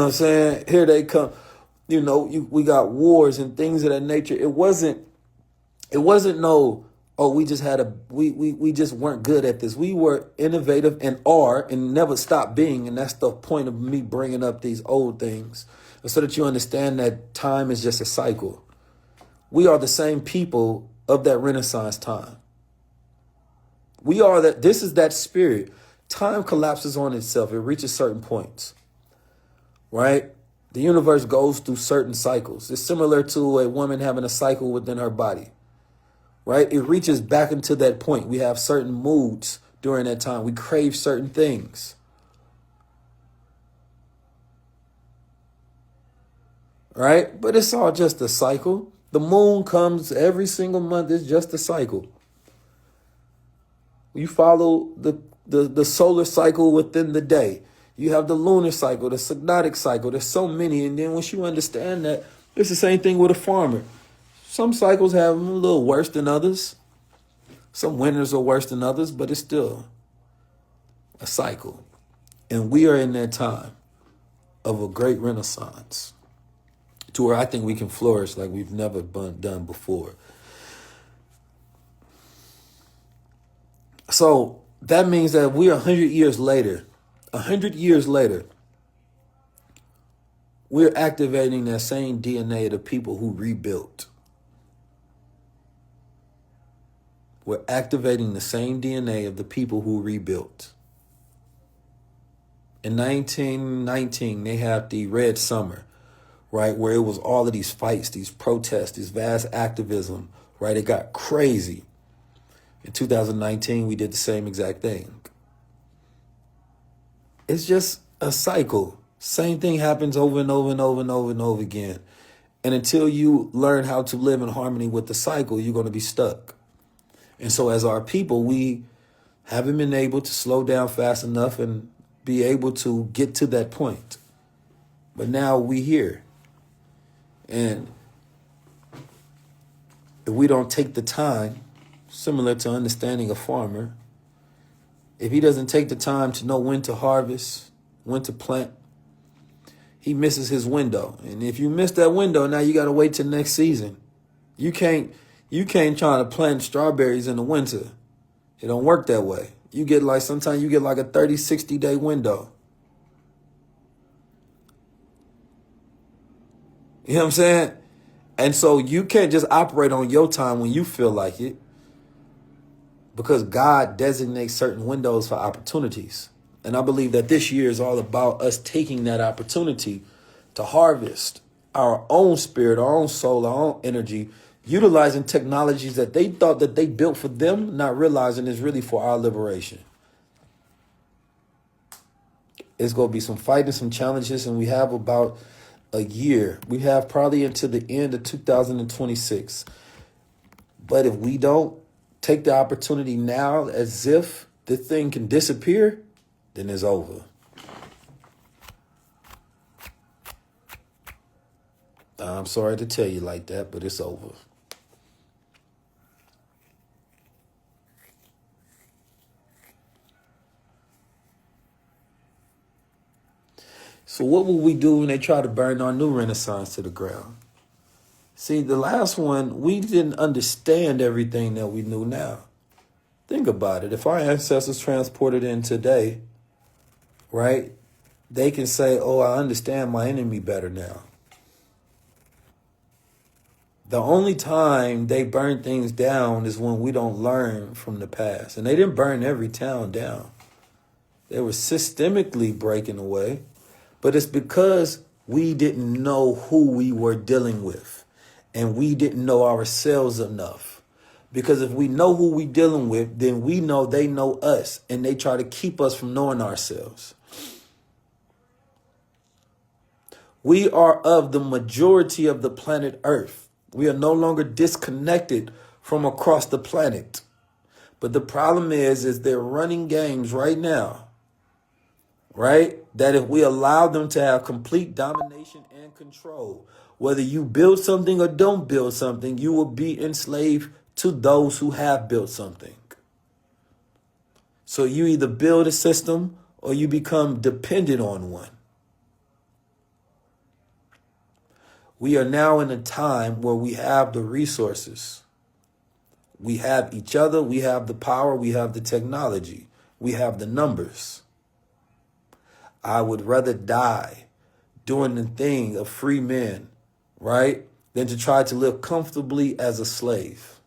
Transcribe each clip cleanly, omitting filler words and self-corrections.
know what I'm saying? Here they come. We got wars and things of that nature. It wasn't no, oh, we just had we just weren't good at this. We were innovative and are and never stop being. And that's the point of me bringing up these old things, so that you understand that time is just a cycle. We are the same people of that Renaissance time. We are that. This is that spirit. Time collapses on itself. It reaches certain points, right? The universe goes through certain cycles. It's similar to a woman having a cycle within her body, right? It reaches back into that point. We have certain moods during that time. We crave certain things, right? But it's all just a cycle. The moon comes every single month. It's just a cycle. You follow the solar cycle within the day. You have the lunar cycle, the synodic cycle. There's so many. And then once you understand that, it's the same thing with a farmer. Some cycles have them a little worse than others. Some winters are worse than others, but it's still a cycle. And we are in that time of a great renaissance to where I think we can flourish like we've never done before. So that means that we're 100 years later. 100 years later, we're activating that same DNA of the people who rebuilt. We're activating the same DNA of the people who rebuilt. In 1919, they had the Red Summer, right, where it was all of these fights, these protests, this vast activism, right? It got crazy. In 2019, we did the same exact thing. It's just a cycle. Same thing happens over and over and over and over and over again. And until you learn how to live in harmony with the cycle, you're going to be stuck. And so as our people, we haven't been able to slow down fast enough and be able to get to that point. But now we here. And if we don't take the time, similar to understanding a farmer, if he doesn't take the time to know when to harvest, when to plant, he misses his window. And if you miss that window, now you got to wait till next season. You can't try to plant strawberries in the winter. It don't work that way. Sometimes you get like a 30, 60 day window. You know what I'm saying? And so you can't just operate on your time when you feel like it, because God designates certain windows for opportunities. And I believe that this year is all about us taking that opportunity to harvest our own spirit, our own soul, our own energy, utilizing technologies that they thought that they built for them, not realizing it's really for our liberation. It's going to be some fighting, some challenges, and we have about a year. We have probably into the end of 2026. But if we don't take the opportunity now as if the thing can disappear, then it's over. I'm sorry to tell you like that, but it's over. So what will we do when they try to burn our new Renaissance to the ground? See, the last one, we didn't understand everything that we knew now. Think about it. If our ancestors transported in today, right, they can say, oh, I understand my enemy better now. The only time they burn things down is when we don't learn from the past. And they didn't burn every town down. They were systemically breaking away. But it's because we didn't know who we were dealing with. And we didn't know ourselves enough. Because if we know who we're dealing with, then we know they know us. And they try to keep us from knowing ourselves. We are of the majority of the planet Earth. We are no longer disconnected from across the planet. But the problem is they're running games right now, right? That if we allow them to have complete domination and control, whether you build something or don't build something, you will be enslaved to those who have built something. So you either build a system or you become dependent on one. We are now in a time where we have the resources. We have each other. We have the power. We have the technology. We have the numbers. I would rather die doing the thing of free men, right, than to try to live comfortably as a slave.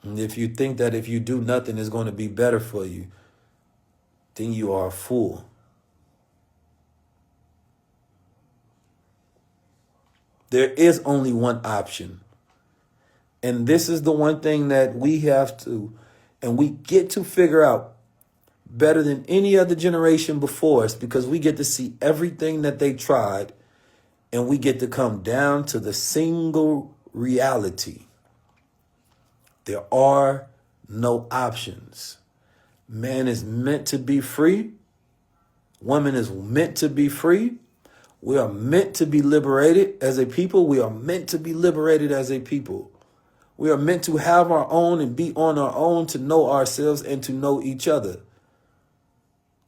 And if you think that if you do nothing is going to be better for you, then you are a fool. There is only one option. And this is the one thing that we have to, and we get to figure out better than any other generation before us, because we get to see everything that they tried, and we get to come down to the single reality. There are no options. Man is meant to be free. Woman is meant to be free. We are meant to be liberated as a people. We are meant to be liberated as a people. We are meant to have our own and be on our own, to know ourselves and to know each other.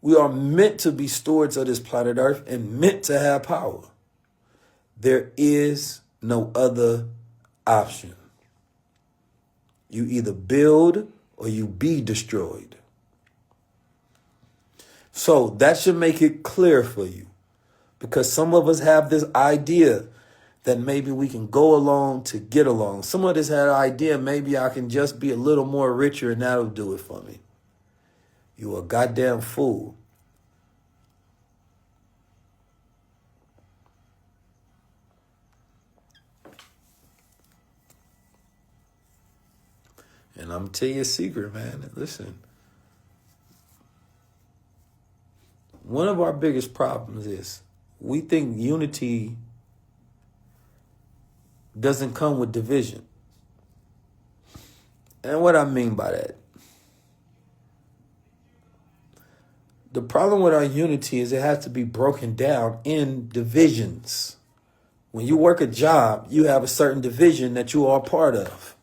We are meant to be stewards of this planet Earth and meant to have power. There is no other option. You either build or you be destroyed. So that should make it clear for you, because some of us have this idea that maybe we can go along to get along. Some of us had an idea, maybe I can just be a little more richer and that'll do it for me. You a goddamn fool. And I'm going to tell you a secret, man. Listen. One of our biggest problems is we think unity doesn't come with division. And what I mean by that, the problem with our unity is it has to be broken down in divisions. When you work a job, you have a certain division that you are part of.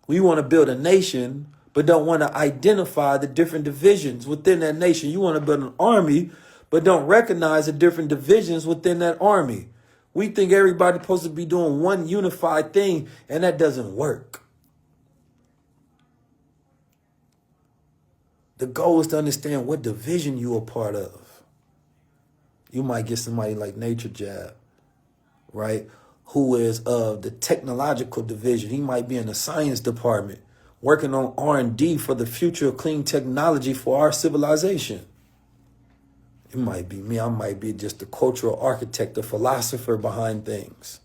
We want to build a nation, but don't want to identify the different divisions within that nation. You want to build an army, but don't recognize the different divisions within that army. We think everybody's supposed to be doing one unified thing, and that doesn't work. The goal is to understand what division you are part of. You might get somebody like Nature Jab, right, who is of the technological division. He might be in the science department, working on R&D for the future of clean technology for our civilization. It might be me. I might be just the cultural architect, the philosopher behind things,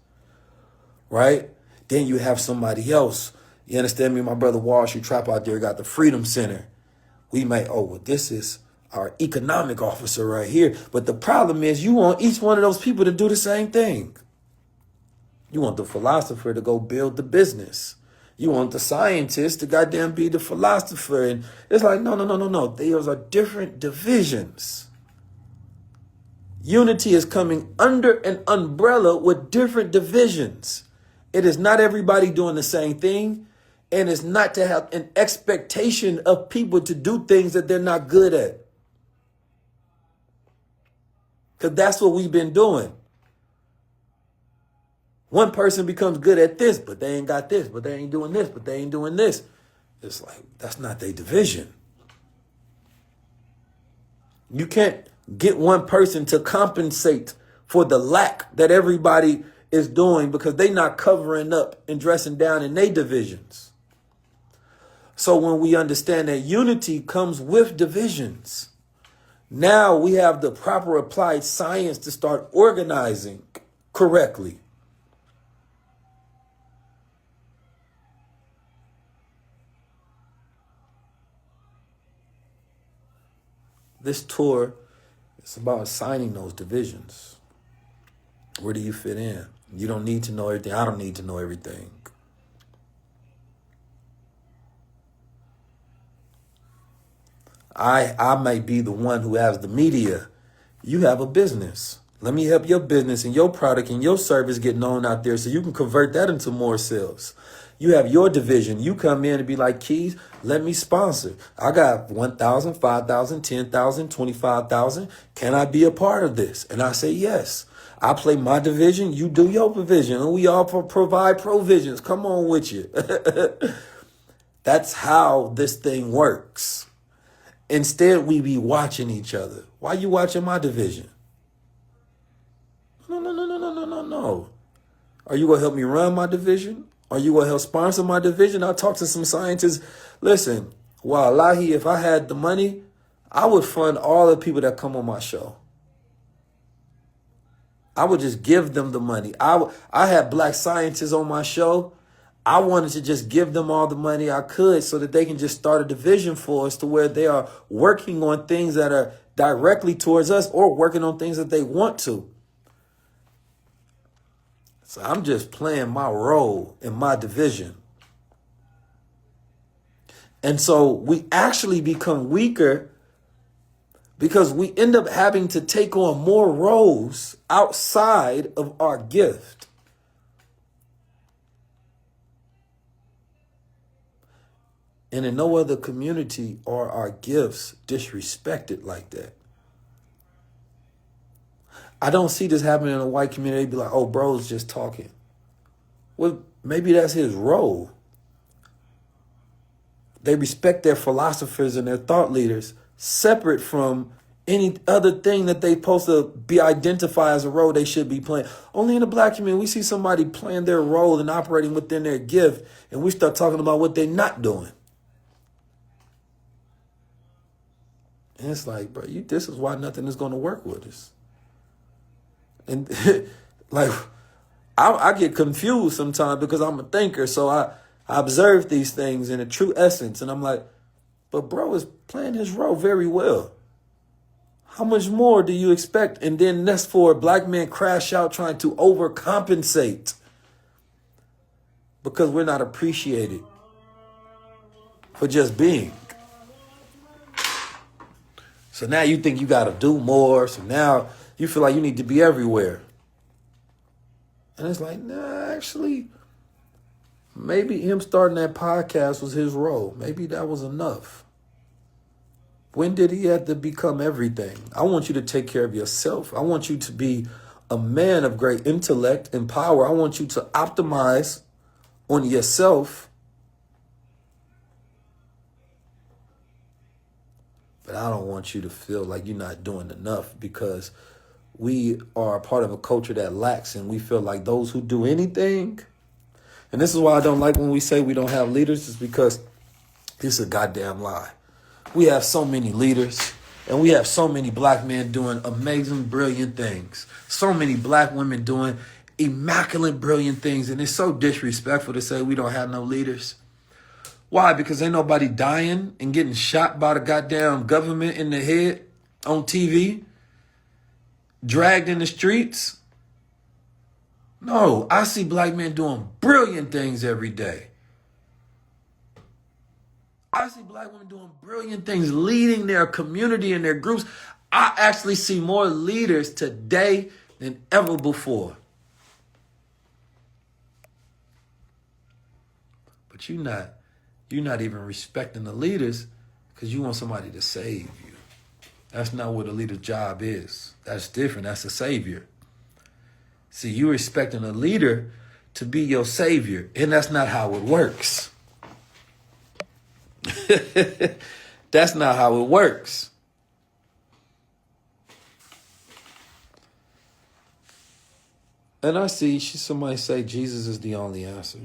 right? Then you have somebody else. You understand me? My brother Wall Street Trap out there got the Freedom Center. We might, this is our economic officer right here. But the problem is you want each one of those people to do the same thing. You want the philosopher to go build the business. You want the scientist to goddamn be the philosopher. And it's like, no. Those are different divisions. Unity is coming under an umbrella with different divisions. It is not everybody doing the same thing. And it's not to have an expectation of people to do things that they're not good at. Because that's what we've been doing. One person becomes good at this, but they ain't got this, but they ain't doing this, but they ain't doing this. It's like, that's not their division. You can't get one person to compensate for the lack that everybody is doing because they not covering up and dressing down in their divisions. So when we understand that unity comes with divisions, now we have the proper applied science to start organizing correctly. This tour is about assigning those divisions. Where do you fit in? You don't need to know everything. I don't need to know everything. I might be the one who has the media. You have a business. Let me help your business and your product and your service get known out there so you can convert that into more sales. You have your division. You come in and be like, Keys, let me sponsor. I got 1,000, 5,000, 10,000, 25,000. Can I be a part of this? And I say, yes. I play my division. You do your provision. And we all provide provisions. Come on with you. That's how this thing works. Instead, we be watching each other. Why you watching my division? No. Are you going to help me run my division? Are you going to help sponsor my division? I talked to some scientists. Listen, wallahi, if I had the money, I would fund all the people that come on my show. I would just give them the money. I had black scientists on my show. I wanted to just give them all the money I could so that they can just start a division for us to where they are working on things that are directly towards us or working on things that they want to. So I'm just playing my role in my division. And so we actually become weaker because we end up having to take on more roles outside of our gift. And in no other community are our gifts disrespected like that. I don't see this happening in a white community. Be like, oh, bro's just talking. Well, maybe that's his role. They respect their philosophers and their thought leaders separate from any other thing that they supposed to be identified as a role they should be playing. Only in the black community, we see somebody playing their role and operating within their gift, and we start talking about what they're not doing. And it's like, bro, this is why nothing is going to work with us. And like, I get confused sometimes because I'm a thinker. So I observe these things in a true essence. And I'm like, but bro is playing his role very well. How much more do you expect? And then that's for a black man crash out trying to overcompensate because we're not appreciated for just being. So now you think you got to do more. So now you feel like you need to be everywhere. And it's like, nah, actually, maybe him starting that podcast was his role. Maybe that was enough. When did he have to become everything? I want you to take care of yourself. I want you to be a man of great intellect and power. I want you to optimize on yourself. But I don't want you to feel like you're not doing enough because we are a part of a culture that lacks and we feel like those who do anything. And this is why I don't like when we say we don't have leaders, is because this is a goddamn lie. We have so many leaders and we have so many black men doing amazing, brilliant things. So many black women doing immaculate, brilliant things. And it's so disrespectful to say we don't have no leaders. Why? Because ain't nobody dying and getting shot by the goddamn government in the head on TV, dragged in the streets. No, I see black men doing brilliant things every day. I see black women doing brilliant things, leading their community and their groups. I actually see more leaders today than ever before. But you're not even respecting the leaders because you want somebody to save you. That's not what a leader's job is. That's different. That's a savior. See, you're expecting a leader to be your savior, and that's not how it works. That's not how it works. And I see somebody say Jesus is the only answer.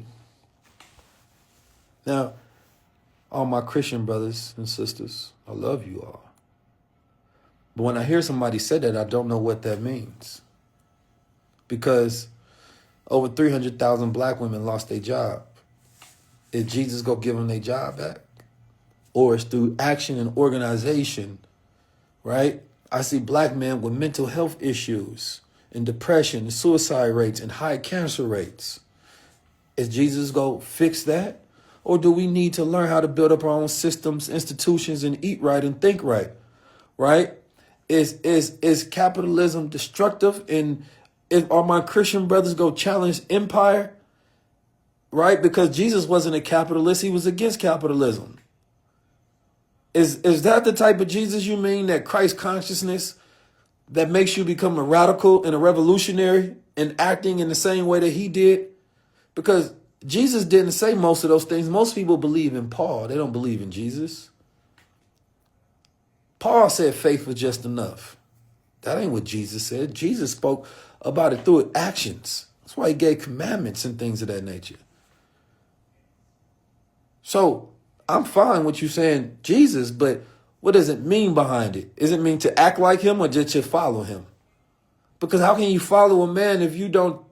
Now, all my Christian brothers and sisters, I love you all. But when I hear somebody say that, I don't know what that means. Because over 300,000 black women lost their job. Is Jesus going to give them their job back? Or it's through action and organization, right? I see black men with mental health issues and depression and suicide rates and high cancer rates. Is Jesus going to fix that? Or do we need to learn how to build up our own systems, institutions, and eat right and think right? Right? Is capitalism destructive? And are my Christian brothers go challenge empire? right? Because Jesus wasn't a capitalist. He was against capitalism. Is that the type of Jesus you mean, that Christ consciousness that makes you become a radical and a revolutionary and acting in the same way that he did? Because Jesus didn't say most of those things. Most people believe in Paul. They don't believe in Jesus. Paul said faith was just enough. That ain't what Jesus said. Jesus spoke about it through actions. That's why he gave commandments and things of that nature. So I'm fine with you saying Jesus, but what does it mean behind it? Does it mean to act like him or just to follow him? Because how can you follow a man if you don't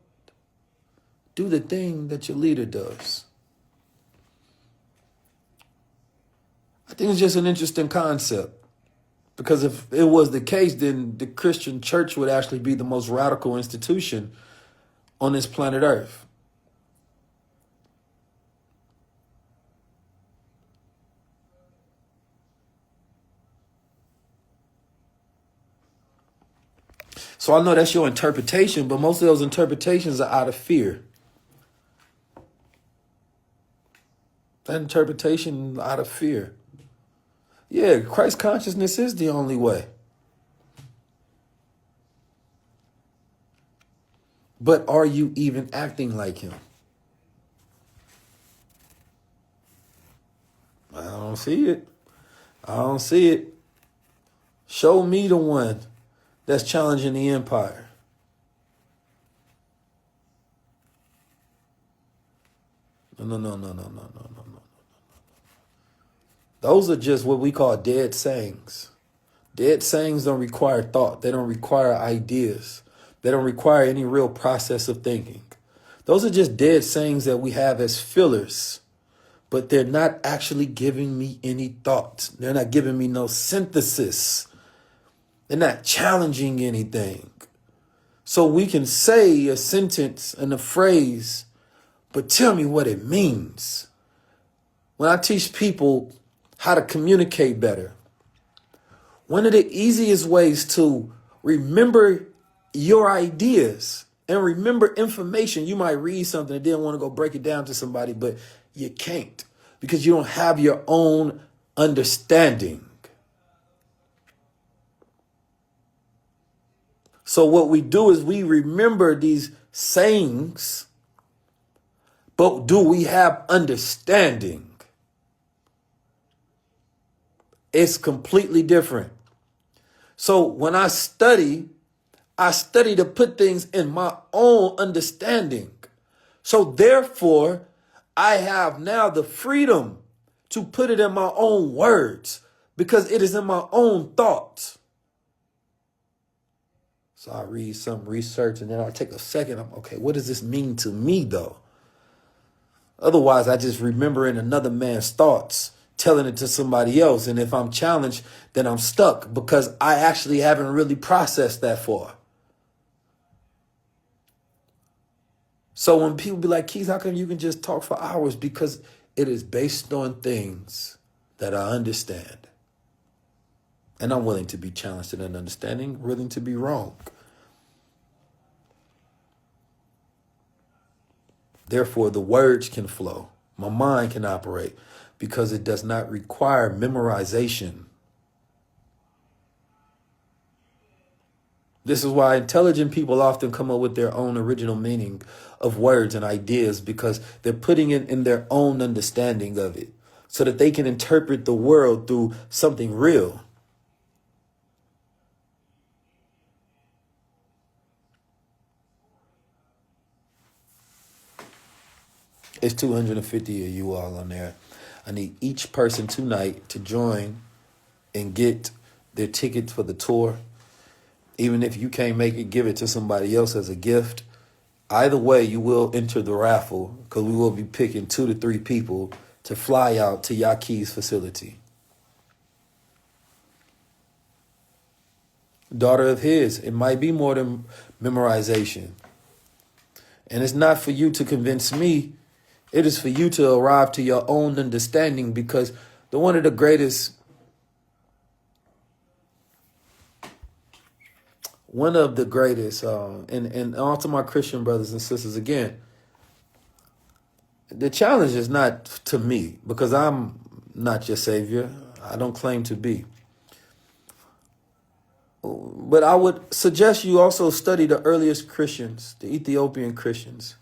do the thing that your leader does? I think it's just an interesting concept. Because if it was the case, then the Christian church would actually be the most radical institution on this planet Earth. So I know that's your interpretation, but most of those interpretations are out of fear. That interpretation out of fear. Yeah, Christ consciousness is the only way. But are you even acting like him? I don't see it. I don't see it. Show me the one that's challenging the empire. No. Those are just what we call dead sayings. Dead sayings don't require thought. They don't require ideas. They don't require any real process of thinking. Those are just dead sayings that we have as fillers, but they're not actually giving me any thought. They're not giving me no synthesis. They're not challenging anything. So we can say a sentence and a phrase, but tell me what it means. When I teach people how to communicate better, one of the easiest ways to remember your ideas and remember information, you might read something and then want to go break it down to somebody, but you can't because you don't have your own understanding. So what we do is we remember these sayings, but do we have understanding? It's completely different. So when I study to put things in my own understanding. So therefore, I have now the freedom to put it in my own words because it is in my own thoughts. So I read some research and then I take a second. Okay, what does this mean to me though? Otherwise, I just remember in another man's thoughts, telling it to somebody else. And if I'm challenged, then I'm stuck because I actually haven't really processed that far. So when people be like, Keith, how come you can just talk for hours? Because it is based on things that I understand. And I'm willing to be challenged in an understanding, willing to be wrong. Therefore, the words can flow. My mind can operate because it does not require memorization. This is why intelligent people often come up with their own original meaning of words and ideas because they're putting it in their own understanding of it so that they can interpret the world through something real. It's 250 of you all on there. I need each person tonight to join and get their ticket for the tour. Even if you can't make it, give it to somebody else as a gift. Either way, you will enter the raffle because we will be picking 2 to 3 people to fly out to Yaquis facility. Daughter of his, it might be more than memorization. And it's not for you to convince me. It is for you to arrive to your own understanding because one of the greatest and all to my Christian brothers and sisters again, The challenge is not to me because I'm not your savior. I don't claim to be. But I would suggest you also study the earliest Christians, the Ethiopian Christians,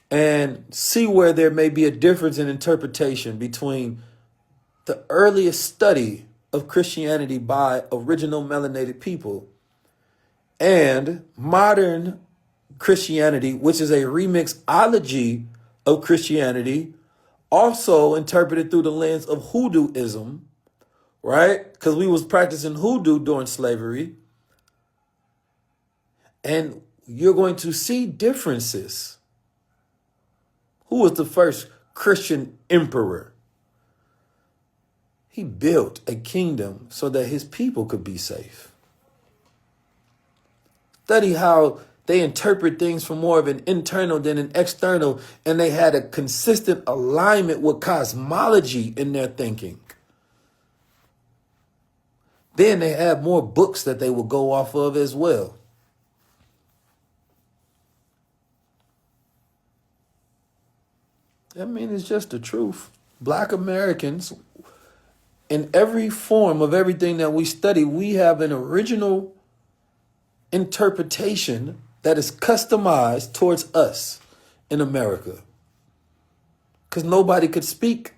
and see where there may be a difference in interpretation between the earliest study of Christianity by original melanated people and modern Christianity, which is a remixology of Christianity, also interpreted through the lens of hoodooism, right? Because we was practicing hoodoo during slavery. And you're going to see differences. Who was the first Christian emperor? He built a kingdom so that his people could be safe. Study how they interpret things from more of an internal than an external, and they had a consistent alignment with cosmology in their thinking. Then they had more books that they would go off of as well. I mean, it's just the truth. Black Americans, in every form of everything that we study, we have an original interpretation that is customized towards us in America. Because nobody could speak.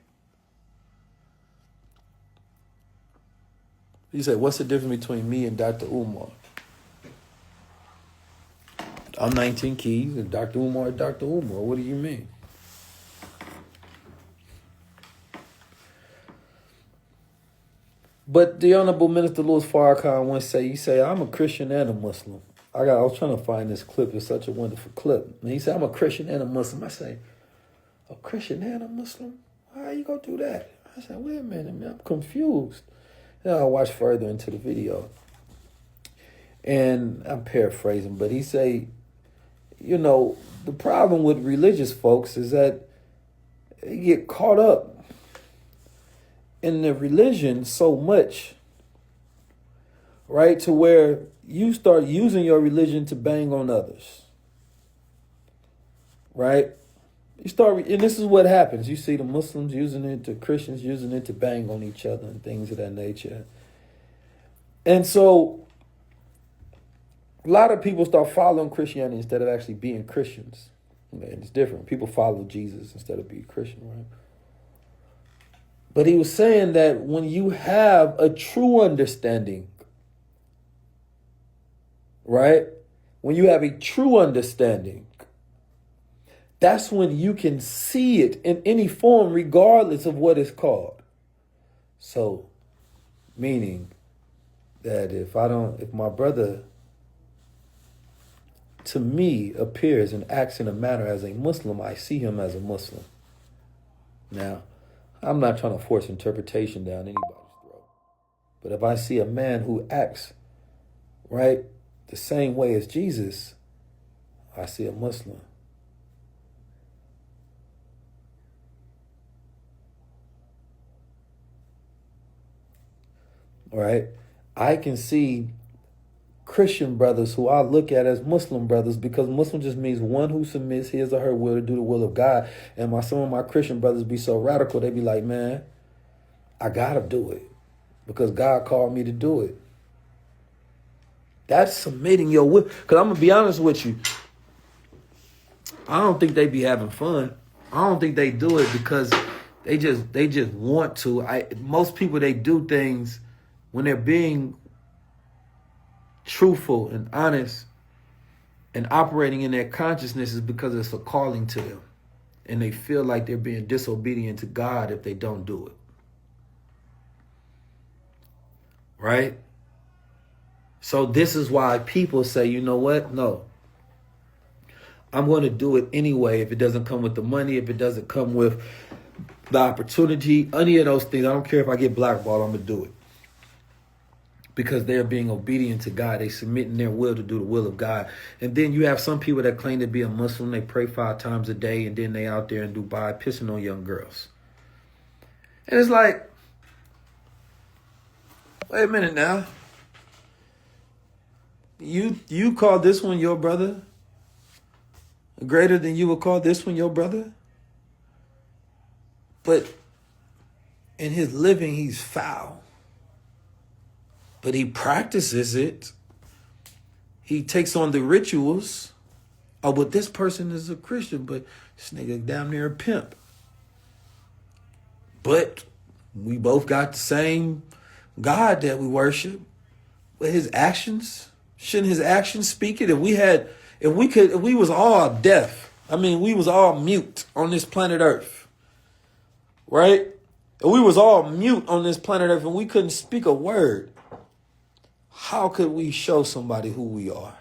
You say, what's the difference between me and Dr. Umar? I'm 19 Keys and Dr. Umar is Dr. Umar. What do you mean? But the Honorable Minister Louis Farrakhan once said, I'm a Christian and a Muslim. I was trying to find this clip. It's such a wonderful clip. And he said, I'm a Christian and a Muslim. I say, a Christian and a Muslim? How you going to do that? I said, wait a minute, man, I'm confused. Then I watched further into the video. And I'm paraphrasing, but he say, the problem with religious folks is that they get caught up in the religion so much, right? To where you start using your religion to bang on others, right? And this is what happens. You see the Muslims using it, the Christians using it to bang on each other and things of that nature. And so a lot of people start following Christianity instead of actually being Christians. And it's different. People follow Jesus instead of being Christian, right? But he was saying that when you have a true understanding, right? When you have a true understanding, that's when you can see it in any form, regardless of what it's called. So, meaning that if my brother to me appears and acts in a manner as a Muslim, I see him as a Muslim. Now, I'm not trying to force interpretation down anybody's throat. But if I see a man who acts, right, the same way as Jesus, I see a Muslim. All right? I can see Christian brothers who I look at as Muslim brothers, because Muslim just means one who submits his or her will to do the will of God. And some of my Christian brothers be so radical, they be like, man, I gotta do it because God called me to do it. That's submitting your will. Because I'm gonna be honest with you, I don't think they be having fun. I don't think they do it because they just want to. Most people, they do things when they're being truthful and honest and operating in their consciousness is because it's a calling to them. And they feel like they're being disobedient to God if they don't do it. Right? So this is why people say, you know what? No. I'm going to do it anyway if it doesn't come with the money, if it doesn't come with the opportunity, any of those things. I don't care if I get blackballed, I'm going to do it. Because they're being obedient to God. They submitting their will to do the will of God. And then you have some people that claim to be a Muslim. They pray 5 times a day, and then they out there in Dubai pissing on young girls. And it's like, wait a minute now. You call this one your brother greater than you would call this one your brother? But in his living, he's foul. But he practices it. He takes on the rituals. Oh, but this person is a Christian, but this nigga damn near a pimp. But we both got the same God that we worship. But his actions, shouldn't his actions speak it? If we was all deaf, I mean, we was all mute on this planet Earth, right? If we was all mute on this planet Earth and we couldn't speak a word, how could we show somebody who we are?